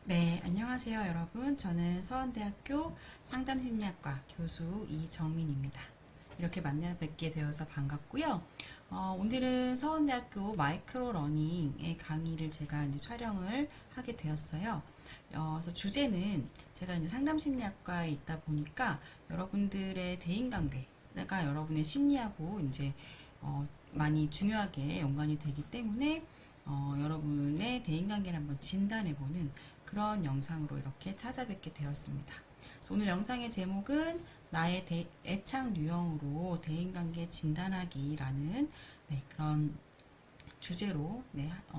네, 안녕하세요, 여러분. 저는 서원대학교 상담심리학과 교수 이정민입니다. 이렇게 만나 뵙게 되어서 반갑고요. 오늘은 서원대학교 마이크로 러닝의 강의를 제가 이제 촬영을 하게 되었어요. 그래서 주제는 제가 이제 상담심리학과에 있다 보니까 여러분들의 대인관계가 여러분의 심리하고 이제 많이 중요하게 연관이 되기 때문에 여러분의 대인관계를 한번 진단해보는 그런 영상으로 이렇게 찾아뵙게 되었습니다. 오늘 영상의 제목은 나의 애착 유형으로 대인관계 진단하기라는 그런 주제로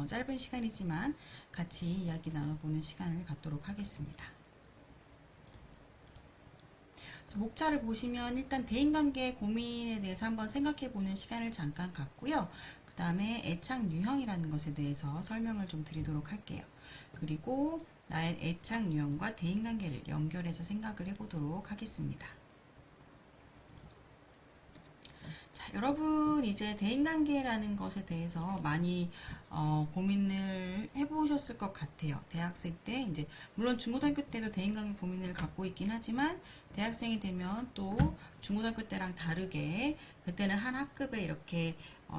짧은 시간이지만 같이 이야기 나눠보는 시간을 갖도록 하겠습니다. 목차를 보시면 일단 대인관계 고민에 대해서 한번 생각해보는 시간을 잠깐 갖고요. 그 다음에 애착 유형이라는 것에 대해서 설명을 좀 드리도록 할게요. 그리고 나의 애착 유형과 대인관계를 연결해서 생각을 해보도록 하겠습니다. 자, 여러분 이제 대인관계라는 것에 대해서 많이 고민을 해보셨을 것 같아요. 대학생 때 이제 물론 중고등학교 때도 대인관계 고민을 갖고 있긴 하지만 대학생이 되면 또 중고등학교 때랑 다르게 그때는 한 학급에 이렇게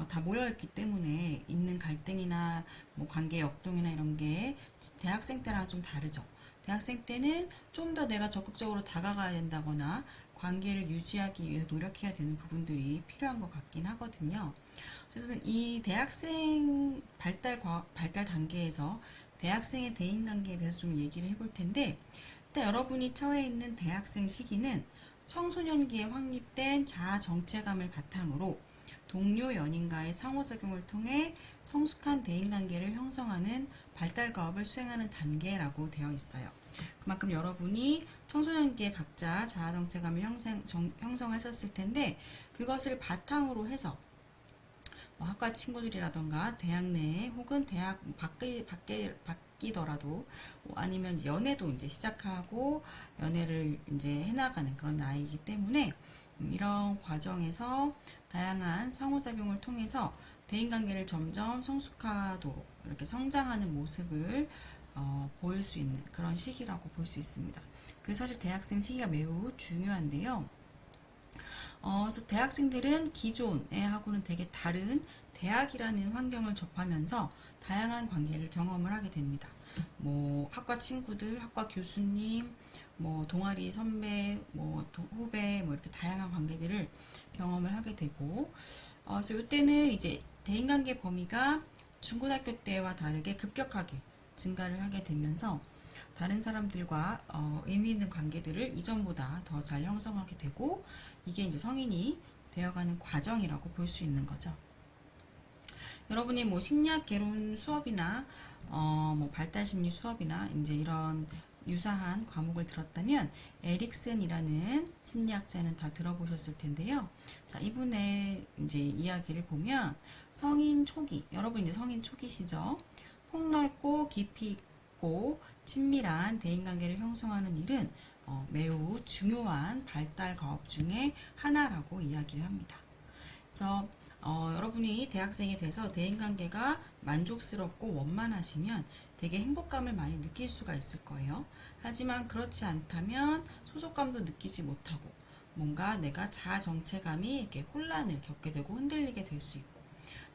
다 모여있기 때문에 있는 갈등이나 뭐 관계 역동이나 이런 게 대학생 때랑 좀 다르죠. 대학생 때는 좀 더 내가 적극적으로 다가가야 된다거나 관계를 유지하기 위해서 노력해야 되는 부분들이 필요한 것 같긴 하거든요. 그래서 이 대학생 발달 단계에서 대학생의 대인관계에 대해서 좀 얘기를 해볼 텐데, 일단 여러분이 처해 있는 대학생 시기는 청소년기에 확립된 자아 정체감을 바탕으로 동료 연인과의 상호작용을 통해 성숙한 대인관계를 형성하는 발달과업을 수행하는 단계라고 되어 있어요. 그만큼 여러분이 청소년기에 각자 자아정체감을 형성하셨을 텐데 그것을 바탕으로 해서 뭐 학과 친구들이라던가 대학 내에 혹은 대학 바뀌더라도 뭐 아니면 연애도 이제 시작하고 연애를 이제 해나가는 그런 나이이기 때문에 이런 과정에서 다양한 상호작용을 통해서 대인관계를 점점 성숙하도록 이렇게 성장하는 모습을 보일 수 있는 그런 시기라고 볼 수 있습니다. 그래서 사실 대학생 시기가 매우 중요한데요. 그래서 대학생들은 기존에 하고는 되게 다른 대학이라는 환경을 접하면서 다양한 관계를 경험을 하게 됩니다. 뭐 학과 친구들, 학과 교수님, 뭐 동아리 선배, 뭐 후배, 뭐 이렇게 다양한 관계들을 경험을 하게 되고, 그래서 이때는 이제 대인관계 범위가 중고등학교 때와 다르게 급격하게 증가를 하게 되면서 다른 사람들과 의미 있는 관계들을 이전보다 더 잘 형성하게 되고 이게 이제 성인이 되어가는 과정이라고 볼 수 있는 거죠. 여러분이 뭐 심리학 개론 수업이나 뭐 발달 심리 수업이나 이제 이런 유사한 과목을 들었다면 에릭슨이라는 심리학자는 다 들어보셨을 텐데요. 자, 이분의 이제 이야기를 보면 성인 초기, 여러분 이제 성인 초기시죠? 폭넓고 깊이 있고 친밀한 대인관계를 형성하는 일은 매우 중요한 발달 과업 중에 하나라고 이야기를 합니다. 그래서 여러분이 대학생이 돼서 대인관계가 만족스럽고 원만하시면 되게 행복감을 많이 느낄 수가 있을 거예요. 하지만 그렇지 않다면 소속감도 느끼지 못하고 뭔가 내가 자아 정체감이 이렇게 혼란을 겪게 되고 흔들리게 될 수 있고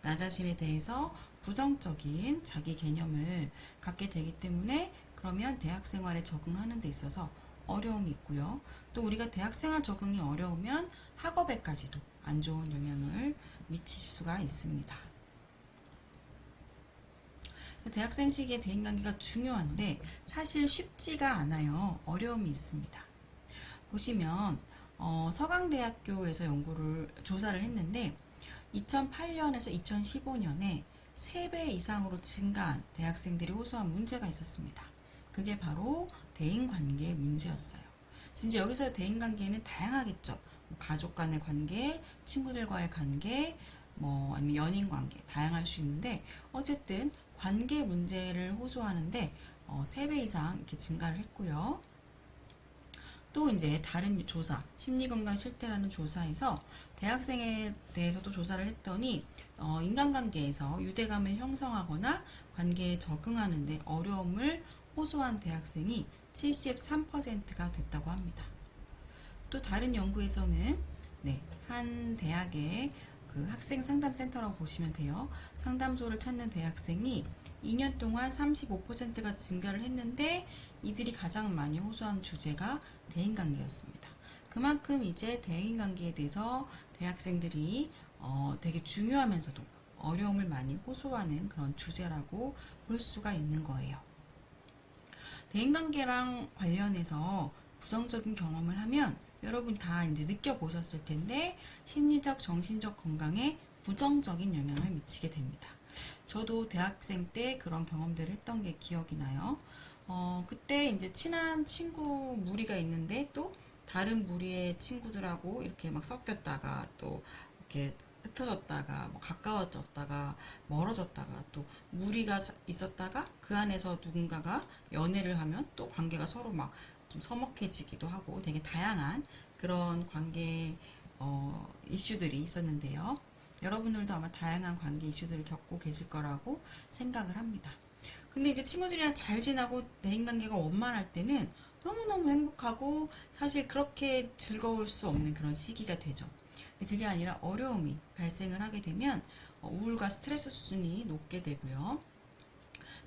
나 자신에 대해서 부정적인 자기 개념을 갖게 되기 때문에 그러면 대학 생활에 적응하는 데 있어서 어려움이 있고요. 또 우리가 대학 생활 적응이 어려우면 학업에까지도 안 좋은 영향을 미칠 수가 있습니다. 대학생 시기의 대인관계가 중요한데 사실 쉽지가 않아요. 어려움이 있습니다. 보시면 서강대학교에서 조사를 했는데 2008년에서 2015년에 3배 이상으로 증가한 대학생들이 호소한 문제가 있었습니다. 그게 바로 대인관계의 문제였어요. 이제 여기서 대인관계는 다양하겠죠. 가족 간의 관계, 친구들과의 관계, 뭐 아니면 연인 관계 다양할 수 있는데 어쨌든 관계 문제를 호소하는데 3배 이상 이렇게 증가를 했고요. 또 이제 다른 조사, 심리건강 실태라는 조사에서 대학생에 대해서도 조사를 했더니 인간관계에서 유대감을 형성하거나 관계에 적응하는데 어려움을 호소한 대학생이 73%가 됐다고 합니다. 또 다른 연구에서는 한 대학의 그 학생 상담센터라고 보시면 돼요. 상담소를 찾는 대학생이 2년 동안 35%가 증가를 했는데 이들이 가장 많이 호소한 주제가 대인관계였습니다. 그만큼 이제 대인관계에 대해서 대학생들이 되게 중요하면서도 어려움을 많이 호소하는 그런 주제라고 볼 수가 있는 거예요. 대인관계랑 관련해서 부정적인 경험을 하면 여러분 다 이제 느껴보셨을 텐데 심리적, 정신적 건강에 부정적인 영향을 미치게 됩니다. 저도 대학생 때 그런 경험들을 했던 게 기억이 나요. 그때 이제 친한 친구 무리가 있는데 또 다른 무리의 친구들하고 이렇게 막 섞였다가 또 이렇게 흩어졌다가 뭐 가까워졌다가 멀어졌다가 또 무리가 있었다가 그 안에서 누군가가 연애를 하면 또 관계가 서로 막 좀 서먹해지기도 하고 되게 다양한 그런 관계 이슈들이 있었는데요. 여러분들도 아마 다양한 관계 이슈들을 겪고 계실 거라고 생각을 합니다. 근데 이제 친구들이랑 잘 지나고 대인관계가 원만할 때는 너무너무 행복하고 사실 그렇게 즐거울 수 없는 그런 시기가 되죠. 근데 그게 아니라 어려움이 발생을 하게 되면 우울과 스트레스 수준이 높게 되고요.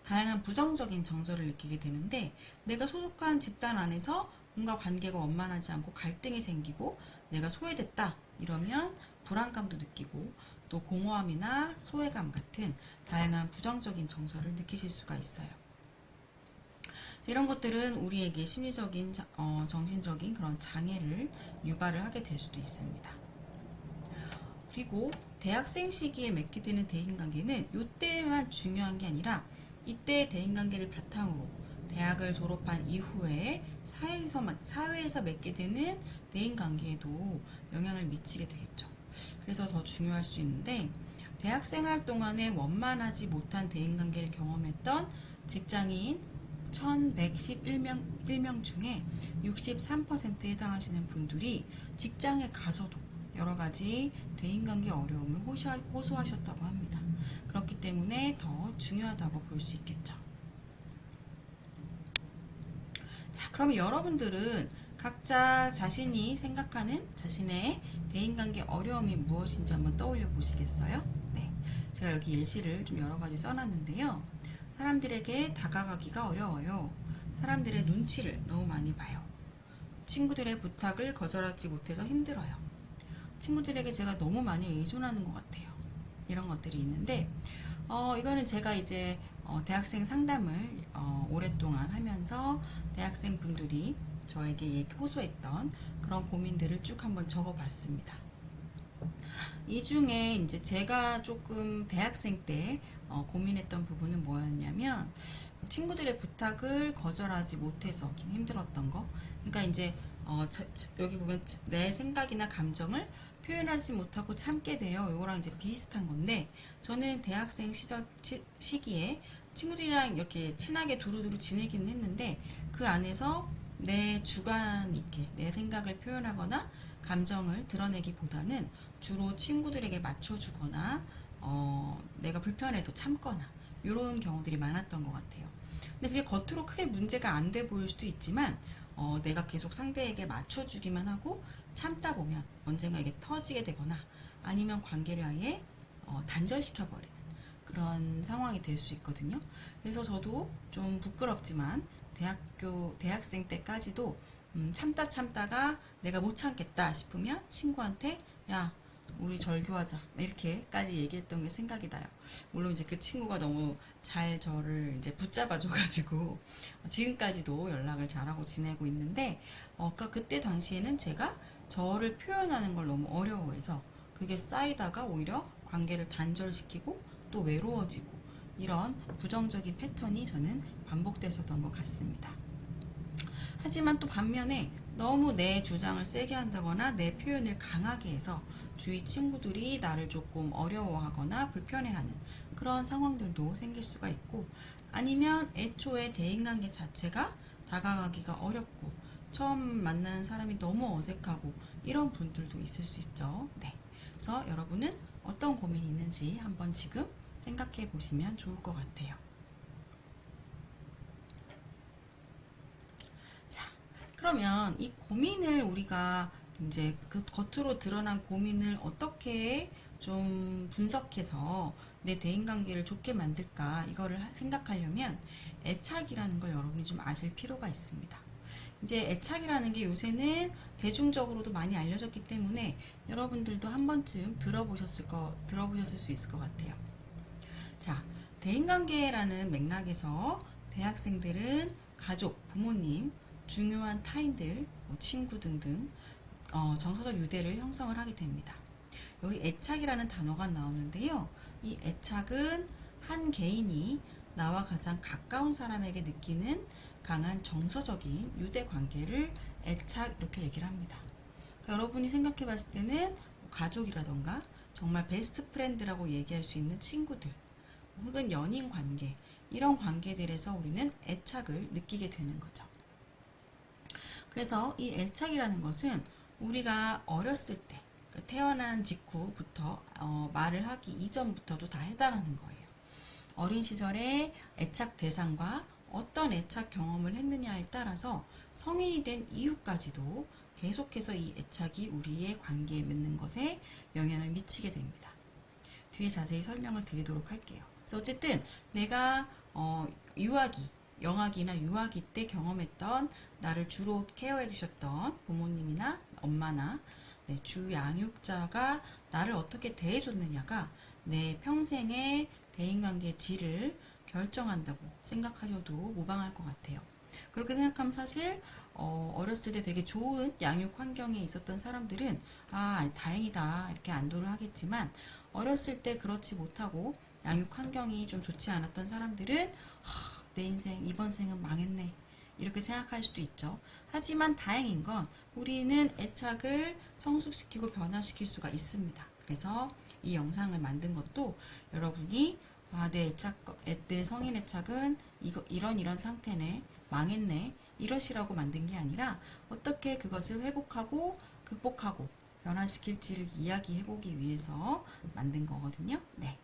다양한 부정적인 정서를 느끼게 되는데 내가 소속한 집단 안에서 뭔가 관계가 원만하지 않고 갈등이 생기고 내가 소외됐다 이러면 불안감도 느끼고 또 공허함이나 소외감 같은 다양한 부정적인 정서를 느끼실 수가 있어요. 이런 것들은 우리에게 심리적인, 정신적인 그런 장애를 유발을 하게 될 수도 있습니다. 그리고 대학생 시기에 맺게 되는 대인관계는 이때만 중요한 게 아니라 이때 대인관계를 바탕으로 대학을 졸업한 이후에 사회에서 맺게 되는 대인관계에도 영향을 미치게 되겠죠. 그래서 더 중요할 수 있는데 대학생활 동안에 원만하지 못한 대인관계를 경험했던 직장인 1111명 중에 63%에 해당하시는 분들이 직장에 가서도 여러 가지 대인관계 어려움을 호소하셨다고 합니다. 그렇기 때문에 더 중요하다고 볼 수 있겠죠. 자, 그럼 여러분들은 각자 자신이 생각하는 자신의 대인관계 어려움이 무엇인지 한번 떠올려 보시겠어요? 네, 제가 여기 예시를 좀 여러 가지 써놨는데요. 사람들에게 다가가기가 어려워요. 사람들의 눈치를 너무 많이 봐요. 친구들의 부탁을 거절하지 못해서 힘들어요. 친구들에게 제가 너무 많이 의존하는 것 같아요. 이런 것들이 있는데 이거는 제가 이제 대학생 상담을 오랫동안 하면서 대학생 분들이 저에게 호소했던 그런 고민들을 쭉 한번 적어봤습니다. 이 중에 이제 제가 조금 대학생 때 고민했던 부분은 뭐였냐면 친구들의 부탁을 거절하지 못해서 좀 힘들었던 거. 그러니까 이제 여기 보면 내 생각이나 감정을 표현하지 못하고 참게 돼요. 이거랑 이제 비슷한 건데 저는 대학생 시기에 친구들이랑 이렇게 친하게 두루두루 지내기는 했는데 그 안에서 내 주관 있게 내 생각을 표현하거나 감정을 드러내기보다는 주로 친구들에게 맞춰주거나 내가 불편해도 참거나 이런 경우들이 많았던 것 같아요. 근데 그게 겉으로 크게 문제가 안 돼 보일 수도 있지만 내가 계속 상대에게 맞춰주기만 하고 참다 보면 언젠가 이게 터지게 되거나 아니면 관계를 아예 단절시켜버리는 그런 상황이 될 수 있거든요. 그래서 저도 좀 부끄럽지만 대학생 때까지도 참다가 내가 못 참겠다 싶으면 친구한테 야 우리 절교하자 이렇게까지 얘기했던 게 생각이 나요. 물론 이제 그 친구가 너무 잘 저를 이제 붙잡아줘가지고 지금까지도 연락을 잘하고 지내고 있는데 그러니까 그때 당시에는 제가 저를 표현하는 걸 너무 어려워해서 그게 쌓이다가 오히려 관계를 단절시키고 또 외로워지고 이런 부정적인 패턴이 저는 반복됐었던 것 같습니다. 하지만 또 반면에 너무 내 주장을 세게 한다거나 내 표현을 강하게 해서 주위 친구들이 나를 조금 어려워하거나 불편해하는 그런 상황들도 생길 수가 있고 아니면 애초에 대인관계 자체가 다가가기가 어렵고 처음 만나는 사람이 너무 어색하고 이런 분들도 있을 수 있죠. 네. 그래서 여러분은 어떤 고민이 있는지 한번 지금 생각해 보시면 좋을 것 같아요. 그러면 이 고민을 우리가 이제 그 겉으로 드러난 고민을 어떻게 좀 분석해서 내 대인관계를 좋게 만들까 이거를 생각하려면 애착이라는 걸 여러분이 좀 아실 필요가 있습니다. 이제 애착이라는 게 요새는 대중적으로도 많이 알려졌기 때문에 여러분들도 한 번쯤 들어보셨을 수 있을 것 같아요. 자, 대인관계라는 맥락에서 대학생들은 가족, 부모님, 중요한 타인들, 뭐 친구 등등 정서적 유대를 형성을 하게 됩니다. 여기 애착이라는 단어가 나오는데요. 이 애착은 한 개인이 나와 가장 가까운 사람에게 느끼는 강한 정서적인 유대 관계를 애착 이렇게 얘기를 합니다. 그러니까 여러분이 생각해 봤을 때는 뭐 가족이라던가 정말 베스트 프렌드라고 얘기할 수 있는 친구들 혹은 연인 관계 이런 관계들에서 우리는 애착을 느끼게 되는 거죠. 그래서 이 애착이라는 것은 우리가 어렸을 때 태어난 직후부터 말을 하기 이전부터도 다 해당하는 거예요. 어린 시절에 애착 대상과 어떤 애착 경험을 했느냐에 따라서 성인이 된 이후까지도 계속해서 이 애착이 우리의 관계에 맺는 것에 영향을 미치게 됩니다. 뒤에 자세히 설명을 드리도록 할게요. 그래서 어쨌든 내가 영아기나 유아기 때 경험했던 나를 주로 케어해 주셨던 부모님이나 엄마나 주 양육자가 나를 어떻게 대해줬느냐가 내 평생의 대인관계의 질을 결정한다고 생각하셔도 무방할 것 같아요. 그렇게 생각하면 사실 어렸을 때 되게 좋은 양육 환경에 있었던 사람들은 다행이다 이렇게 안도를 하겠지만 어렸을 때 그렇지 못하고 양육 환경이 좀 좋지 않았던 사람들은 내 인생 이번 생은 망했네 이렇게 생각할 수도 있죠. 하지만 다행인 건 우리는 애착을 성숙시키고 변화시킬 수가 있습니다. 그래서 이 영상을 만든 것도 여러분이 내 성인 애착은 이런 상태네, 망했네, 이러시라고 만든 게 아니라 어떻게 그것을 회복하고 극복하고 변화시킬지를 이야기해보기 위해서 만든 거거든요. 네.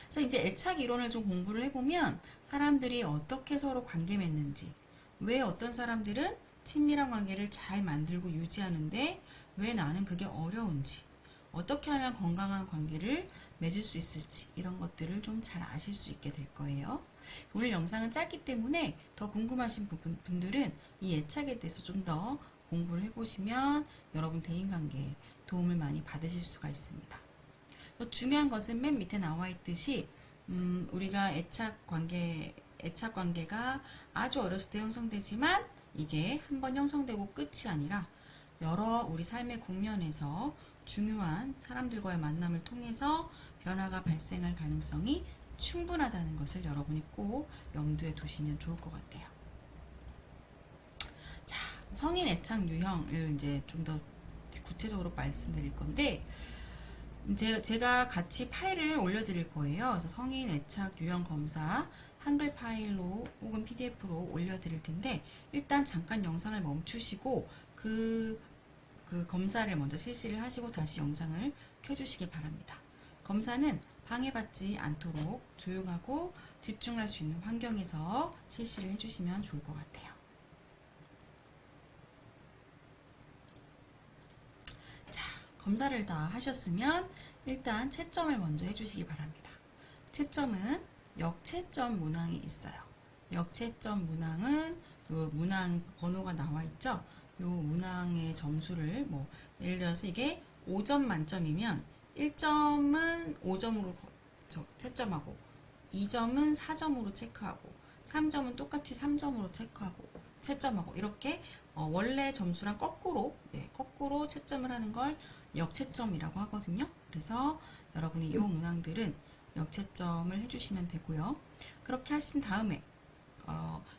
그래서 이제 애착 이론을 좀 공부를 해보면 사람들이 어떻게 서로 관계 맺는지, 왜 어떤 사람들은 친밀한 관계를 잘 만들고 유지하는데 왜 나는 그게 어려운지, 어떻게 하면 건강한 관계를 맺을 수 있을지 이런 것들을 좀 잘 아실 수 있게 될 거예요. 오늘 영상은 짧기 때문에 더 궁금하신 분들은 이 애착에 대해서 좀 더 공부를 해보시면 여러분 대인관계에 도움을 많이 받으실 수가 있습니다. 중요한 것은 맨 밑에 나와 있듯이 우리가 애착 관계가 아주 어렸을 때 형성되지만 이게 한번 형성되고 끝이 아니라 여러 우리 삶의 국면에서 중요한 사람들과의 만남을 통해서 변화가 발생할 가능성이 충분하다는 것을 여러분이 꼭 염두에 두시면 좋을 것 같아요. 자, 성인 애착 유형을 이제 좀 더 구체적으로 말씀드릴 건데 제가 같이 파일을 올려드릴 거예요. 그래서 성인 애착 유형 검사 한글 파일로 혹은 PDF로 올려드릴 텐데 일단 잠깐 영상을 멈추시고 그 검사를 먼저 실시를 하시고 다시 영상을 켜주시기 바랍니다. 검사는 방해받지 않도록 조용하고 집중할 수 있는 환경에서 실시를 해주시면 좋을 것 같아요. 자, 검사를 다 하셨으면 일단 채점을 먼저 해주시기 바랍니다. 채점은 역채점 문항이 있어요. 역채점 문항은 그 문항 번호가 나와 있죠. 요 문항의 점수를 예를 들어서 이게 5점 만점이면 1점은 5점으로 채점하고 2점은 4점으로 체크하고 3점은 똑같이 3점으로 채점하고 이렇게 원래 점수랑 거꾸로 채점을 하는 걸 역채점이라고 하거든요. 그래서 여러분이 이 문항들은 역채점을 해주시면 되고요. 그렇게 하신 다음에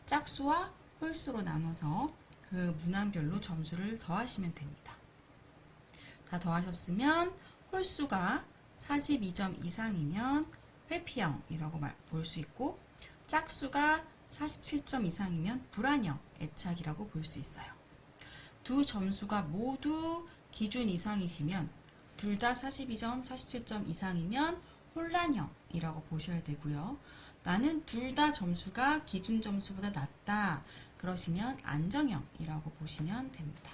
짝수와 홀수로 나눠서 그 문항별로 점수를 더하시면 됩니다. 다 더하셨으면 홀수가 42점 이상이면 회피형이라고 볼 수 있고 짝수가 47점 이상이면 불안형 애착이라고 볼 수 있어요. 두 점수가 모두 기준 이상이시면 둘 다 42점, 47점 이상이면 혼란형이라고 보셔야 되고요. 나는 둘 다 점수가 기준 점수보다 낮다. 그러시면 안정형이라고 보시면 됩니다.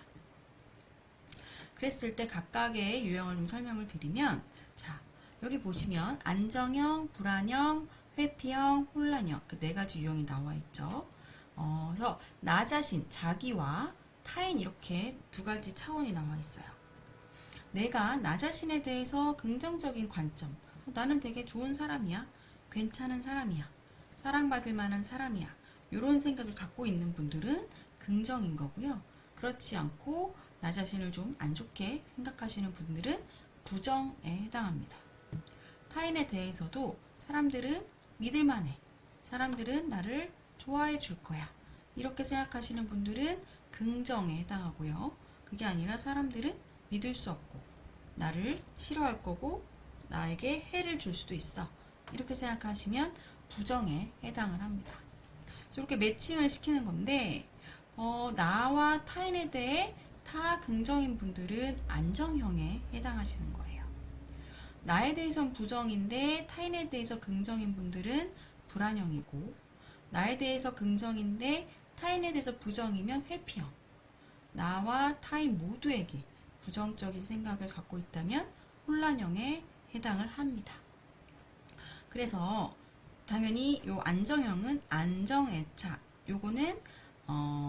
그랬을 때 각각의 유형을 좀 설명을 드리면, 자, 여기 보시면 안정형, 불안형, 회피형, 혼란형, 그 네 가지 유형이 나와 있죠. 그래서 나 자신, 자기와 타인, 이렇게 두 가지 차원이 나와 있어요. 내가 나 자신에 대해서 긍정적인 관점, 나는 되게 좋은 사람이야, 괜찮은 사람이야, 사랑받을 만한 사람이야, 이런 생각을 갖고 있는 분들은 긍정인 거고요. 그렇지 않고 나 자신을 좀 안 좋게 생각하시는 분들은 부정에 해당합니다. 타인에 대해서도 사람들은 믿을만해, 사람들은 나를 좋아해 줄 거야, 이렇게 생각하시는 분들은 긍정에 해당하고요. 그게 아니라 사람들은 믿을 수 없고 나를 싫어할 거고 나에게 해를 줄 수도 있어, 이렇게 생각하시면 부정에 해당을 합니다. 이렇게 매칭을 시키는 건데, 나와 타인에 대해 다 긍정인 분들은 안정형에 해당하시는 거예요. 나에 대해선 부정인데 타인에 대해서 긍정인 분들은 불안형이고, 나에 대해서 긍정인데 타인에 대해서 부정이면 회피형. 나와 타인 모두에게 부정적인 생각을 갖고 있다면 혼란형에 해당을 합니다. 그래서 당연히 요 안정형은 안정애착, 요거는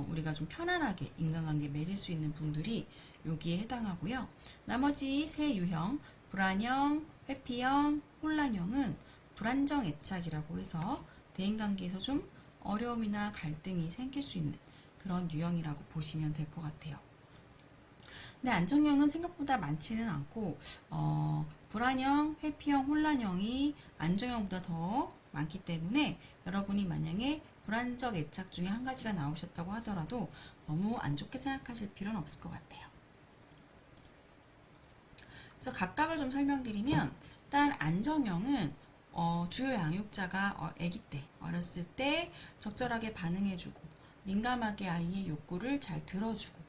우리가 좀 편안하게 인간관계 맺을 수 있는 분들이 여기에 해당하고요. 나머지 세 유형, 불안형, 회피형, 혼란형은 불안정애착이라고 해서 대인관계에서 좀 어려움이나 갈등이 생길 수 있는 그런 유형이라고 보시면 될 것 같아요. 근데 안정형은 생각보다 많지는 않고, 불안형, 회피형, 혼란형이 안정형보다 더 많기 때문에 여러분이 만약에 불안적 애착 중에 한 가지가 나오셨다고 하더라도 너무 안 좋게 생각하실 필요는 없을 것 같아요. 그래서 각각을 좀 설명드리면, 일단 안정형은 주요 양육자가 아기 때, 어렸을 때 적절하게 반응해주고 민감하게 아이의 욕구를 잘 들어주고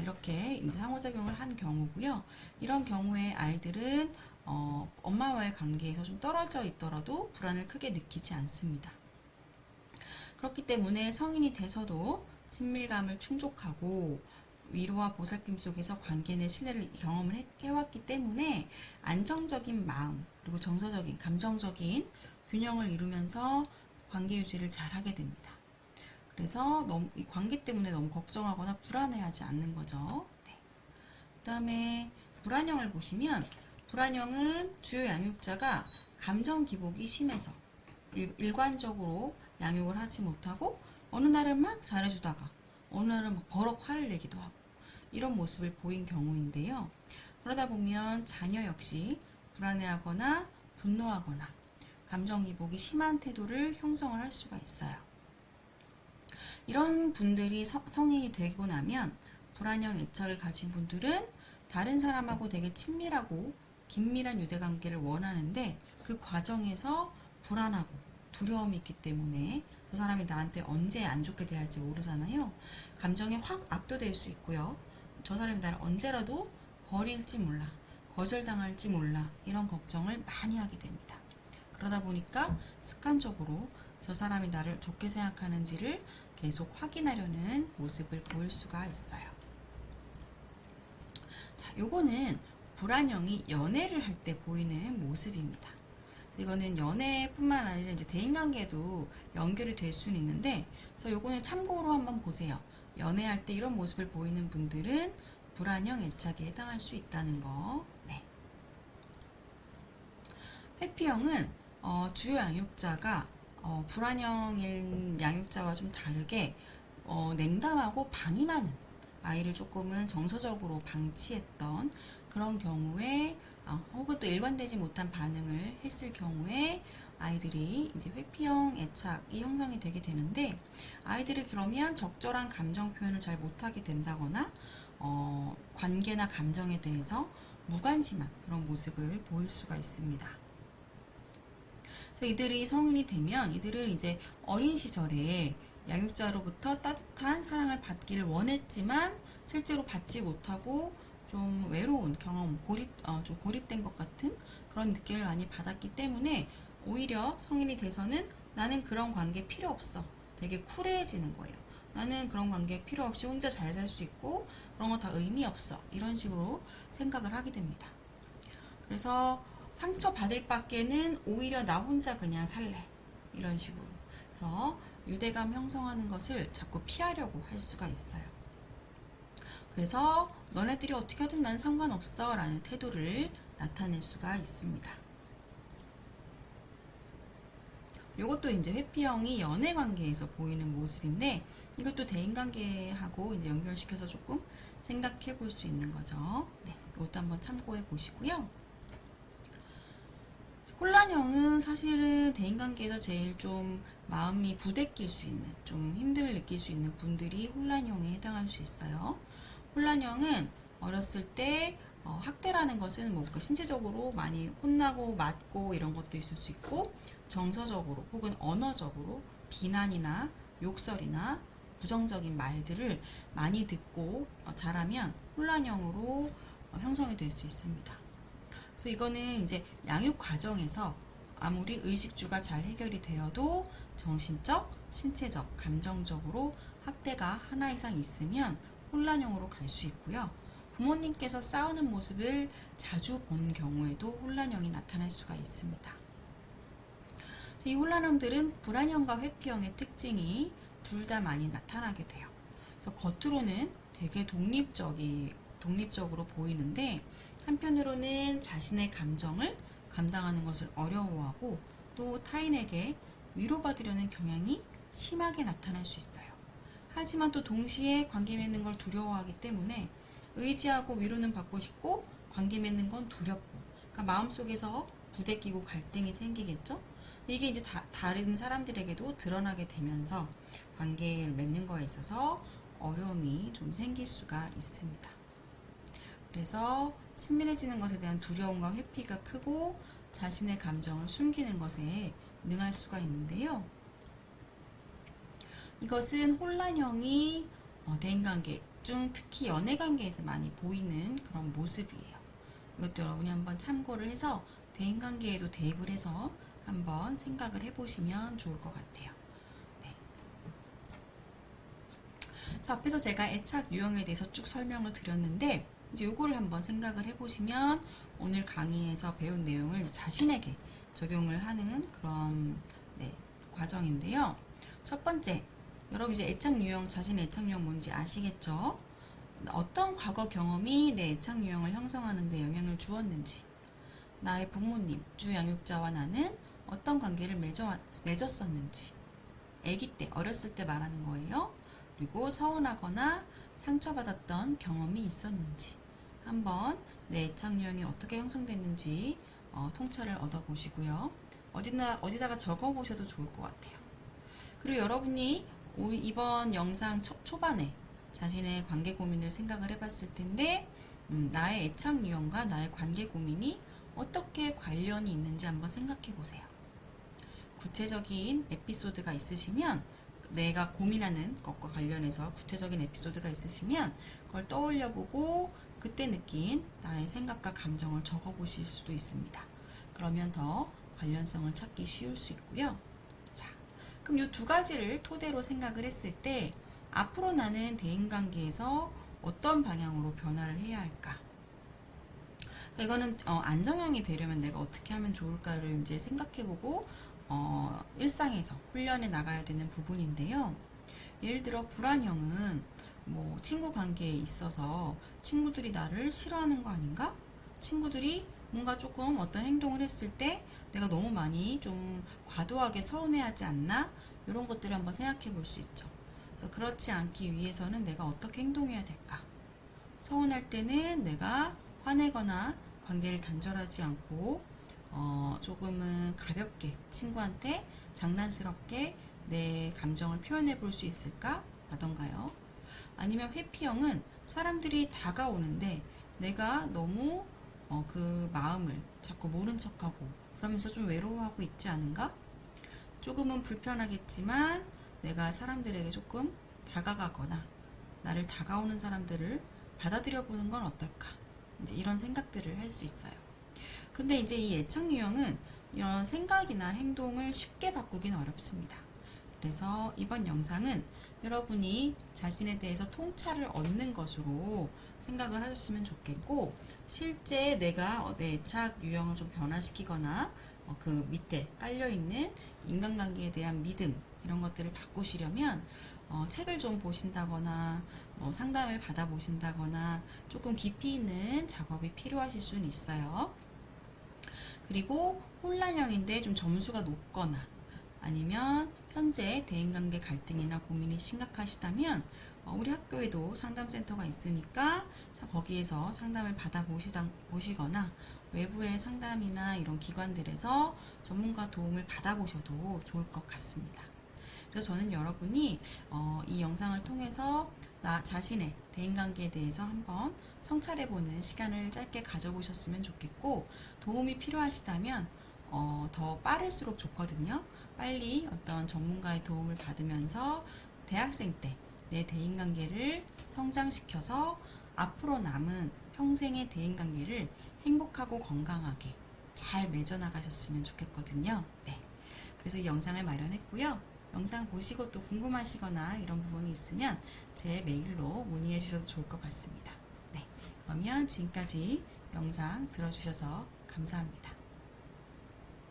이렇게 이제 상호작용을 한 경우고요. 이런 경우에 아이들은 엄마와의 관계에서 좀 떨어져 있더라도 불안을 크게 느끼지 않습니다. 그렇기 때문에 성인이 돼서도 친밀감을 충족하고 위로와 보살핌 속에서 관계 내 신뢰를 경험을 해왔기 때문에 안정적인 마음, 그리고 정서적인, 감정적인 균형을 이루면서 관계 유지를 잘 하게 됩니다. 그래서 너무 이 관계 때문에 너무 걱정하거나 불안해하지 않는 거죠. 네. 그 다음에 불안형을 보시면, 불안형은 주요 양육자가 감정 기복이 심해서 일관적으로 양육을 하지 못하고 어느 날은 막 잘해주다가 어느 날은 막 버럭 화를 내기도 하고 이런 모습을 보인 경우인데요. 그러다 보면 자녀 역시 불안해하거나 분노하거나 감정 기복이 심한 태도를 형성을 할 수가 있어요. 이런 분들이 성인이 되고 나면 불안형 애착을 가진 분들은 다른 사람하고 되게 친밀하고 긴밀한 유대관계를 원하는데 그 과정에서 불안하고 두려움이 있기 때문에 저 사람이 나한테 언제 안 좋게 대할지 모르잖아요. 감정에 확 압도될 수 있고요. 저 사람이 나를 언제라도 버릴지 몰라, 거절당할지 몰라, 이런 걱정을 많이 하게 됩니다. 그러다 보니까 습관적으로 저 사람이 나를 좋게 생각하는지를 계속 확인하려는 모습을 보일 수가 있어요. 자, 요거는 불안형이 연애를 할 때 보이는 모습입니다. 이거는 연애뿐만 아니라 이제 대인관계도 연결이 될 수는 있는데, 그래서 요거는 참고로 한번 보세요. 연애할 때 이런 모습을 보이는 분들은 불안형 애착에 해당할 수 있다는 거. 네. 회피형은 주요 양육자가 불안형인 양육자와 좀 다르게 냉담하고 방임하는, 아이를 조금은 정서적으로 방치했던 그런 경우에 혹은 또 일관되지 못한 반응을 했을 경우에 아이들이 이제 회피형 애착이 형성이 되게 되는데, 아이들이 그러면 적절한 감정 표현을 잘 못하게 된다거나 관계나 감정에 대해서 무관심한 그런 모습을 보일 수가 있습니다. 그래서 이들이 성인이 되면 이들은 이제 어린 시절에 양육자로부터 따뜻한 사랑을 받기를 원했지만 실제로 받지 못하고 좀 외로운 경험, 좀 고립된 것 같은 그런 느낌을 많이 받았기 때문에 오히려 성인이 돼서는 나는 그런 관계 필요 없어, 되게 쿨해지는 거예요. 나는 그런 관계 필요 없이 혼자 잘 살 수 있고 그런 거 다 의미 없어. 이런 식으로 생각을 하게 됩니다. 그래서 상처 받을 바에는 오히려 나 혼자 그냥 살래. 이런 식으로. 그래서 유대감 형성하는 것을 자꾸 피하려고 할 수가 있어요. 그래서 너네들이 어떻게 하든 난 상관없어 라는 태도를 나타낼 수가 있습니다. 이것도 이제 회피형이 연애 관계에서 보이는 모습인데 이것도 대인 관계하고 이제 연결시켜서 조금 생각해 볼 수 있는 거죠. 네, 이것도 한번 참고해 보시고요. 혼란형은 사실은 대인 관계에서 제일 좀 마음이 부대낄 수 있는, 좀 힘듦을 느낄 수 있는 분들이 혼란형에 해당할 수 있어요. 혼란형은 어렸을 때 학대라는 것은 뭐 신체적으로 많이 혼나고 맞고 이런 것도 있을 수 있고 정서적으로 혹은 언어적으로 비난이나 욕설이나 부정적인 말들을 많이 듣고 자라면 혼란형으로 형성이 될 수 있습니다. 그래서 이거는 이제 양육 과정에서 아무리 의식주가 잘 해결이 되어도 정신적, 신체적, 감정적으로 학대가 하나 이상 있으면 혼란형으로 갈 수 있고요. 부모님께서 싸우는 모습을 자주 본 경우에도 혼란형이 나타날 수가 있습니다. 이 혼란형들은 불안형과 회피형의 특징이 둘 다 많이 나타나게 돼요. 그래서 겉으로는 되게 독립적으로 보이는데 한편으로는 자신의 감정을 감당하는 것을 어려워하고 또 타인에게 위로받으려는 경향이 심하게 나타날 수 있어요. 하지만 또 동시에 관계 맺는 걸 두려워하기 때문에 의지하고 위로는 받고 싶고 관계 맺는 건 두렵고 그러니까 마음속에서 부대끼고 갈등이 생기겠죠? 이게 이제 다른 사람들에게도 드러나게 되면서 관계를 맺는 거에 있어서 어려움이 좀 생길 수가 있습니다. 그래서 친밀해지는 것에 대한 두려움과 회피가 크고 자신의 감정을 숨기는 것에 능할 수가 있는데요. 이것은 혼란형이 대인관계 중 특히 연애관계에서 많이 보이는 그런 모습이에요. 이것도 여러분이 한번 참고를 해서 대인관계에도 대입을 해서 한번 생각을 해보시면 좋을 것 같아요. 네. 그래서 앞에서 제가 애착 유형에 대해서 쭉 설명을 드렸는데 이제 요거를 한번 생각을 해보시면 오늘 강의에서 배운 내용을 자신에게 적용을 하는 그런 과정인데요. 첫 번째, 여러분 이제 애착 유형, 자신의 애착 유형 뭔지 아시겠죠? 어떤 과거 경험이 내 애착 유형을 형성하는 데 영향을 주었는지, 나의 부모님, 주 양육자와 나는 어떤 관계를 맺었었는지, 아기 때, 어렸을 때 말하는 거예요. 그리고 서운하거나 상처받았던 경험이 있었는지 한번 내 애착 유형이 어떻게 형성됐는지 통찰을 얻어보시고요. 어디다가 적어보셔도 좋을 것 같아요. 그리고 여러분이 이번 영상 초반에 자신의 관계 고민을 생각을 해봤을 텐데 나의 애착 유형과 나의 관계 고민이 어떻게 관련이 있는지 한번 생각해 보세요. 구체적인 에피소드가 있으시면 내가 고민하는 것과 관련해서 구체적인 에피소드가 있으시면 그걸 떠올려 보고 그때 느낀 나의 생각과 감정을 적어 보실 수도 있습니다. 그러면 더 관련성을 찾기 쉬울 수 있고요. 자, 그럼 이 두 가지를 토대로 생각을 했을 때 앞으로 나는 대인관계에서 어떤 방향으로 변화를 해야 할까? 이거는 안정형이 되려면 내가 어떻게 하면 좋을까를 이제 생각해보고 일상에서 훈련해 나가야 되는 부분인데요. 예를 들어 불안형은 뭐 친구 관계에 있어서 친구들이 나를 싫어하는 거 아닌가? 친구들이 뭔가 조금 어떤 행동을 했을 때 내가 너무 많이 좀 과도하게 서운해하지 않나? 이런 것들을 한번 생각해 볼 수 있죠. 그래서 그렇지 않기 위해서는 내가 어떻게 행동해야 될까? 서운할 때는 내가 화내거나 관계를 단절하지 않고 조금은 가볍게 친구한테 장난스럽게 내 감정을 표현해 볼 수 있을까? 라던가요. 아니면 회피형은 사람들이 다가오는데 내가 너무 그 마음을 자꾸 모른 척하고 그러면서 좀 외로워하고 있지 않은가? 조금은 불편하겠지만 내가 사람들에게 조금 다가가거나 나를 다가오는 사람들을 받아들여 보는 건 어떨까? 이제 이런 생각들을 할 수 있어요. 근데 이제 이 애착 유형은 이런 생각이나 행동을 쉽게 바꾸기는 어렵습니다. 그래서 이번 영상은 여러분이 자신에 대해서 통찰을 얻는 것으로 생각을 하셨으면 좋겠고, 실제 내가 내 애착 유형을 좀 변화시키거나 그 밑에 깔려있는 인간관계에 대한 믿음 이런 것들을 바꾸시려면 책을 좀 보신다거나 상담을 받아보신다거나 조금 깊이 있는 작업이 필요하실 수는 있어요. 그리고 혼란형인데 좀 점수가 높거나 아니면 현재 대인관계 갈등이나 고민이 심각하시다면 우리 학교에도 상담센터가 있으니까 거기에서 상담을 받아보시거나 외부의 상담이나 이런 기관들에서 전문가 도움을 받아보셔도 좋을 것 같습니다. 그래서 저는 여러분이 이 영상을 통해서 나 자신의 대인관계에 대해서 한번 성찰해보는 시간을 짧게 가져보셨으면 좋겠고, 도움이 필요하시다면 더 빠를수록 좋거든요. 빨리 어떤 전문가의 도움을 받으면서 대학생 때 내 대인관계를 성장시켜서 앞으로 남은 평생의 대인관계를 행복하고 건강하게 잘 맺어나가셨으면 좋겠거든요. 네. 그래서 이 영상을 마련했고요. 영상 보시고 또 궁금하시거나 이런 부분이 있으면 제 메일로 문의해 주셔도 좋을 것 같습니다. 네. 그러면 지금까지 영상 들어주셔서 감사합니다.